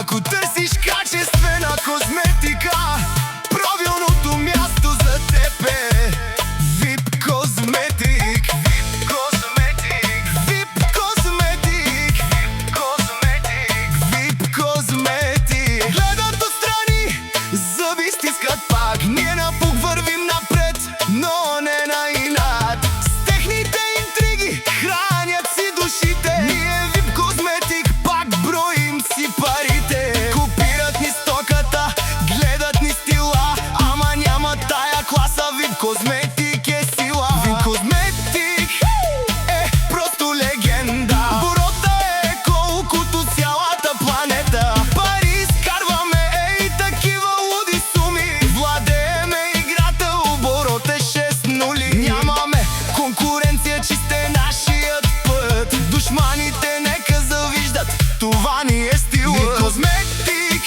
Ако търсиш качествена козметика, правилното място за теб е VIP Cosmetic. VIP Cosmetic. VIP Cosmetic. VIP Cosmetic. VIP Cosmetic. Гледат отстрани, зъби стискат пак. Ние напук вървим напред, но не на инат. С техните интриги хранят си душите. Ние VIP Cosmetic пак броим си парите. Копират ни стоката, гледат ни стила, ама няма тая класа. VIP Cosmetic е сила. VIP Cosmetic е просто легенда. Оборота е колкото цялата планета. Пари изкарваме, ей, такива луди суми. Владееме играта, оборот е 6 нули. Нямаме конкуренция, чисте нашият път. Душманите нека завиждат, това ни е стила. VIP Cosmetic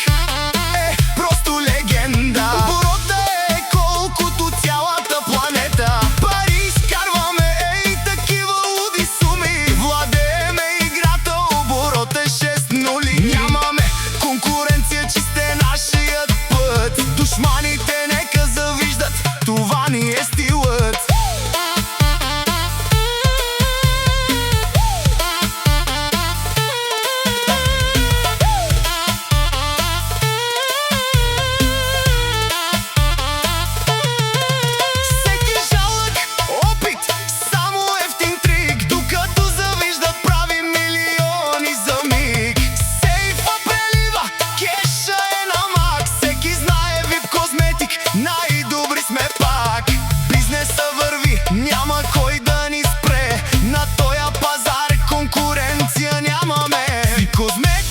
е просто легенда. Оборота е колкото цялата планета. Пари изкарваме, ей, такива луди суми. Владееме играта, оборот е 6 нули. Нямаме конкуренция, чисте нашият път. Душманите нека завиждат, това ни е стилът. Всеки жалък опит, само ефтин трик, докато завиждат прави милиони за миг. Сейфа прелива, кеша е на мак. Всеки знае VIP Cosmetic, най-добри сме пак. Бизнеса върви, няма кой да ни спре. На тоя пазар конкуренция нямаме. VIP Cosmetic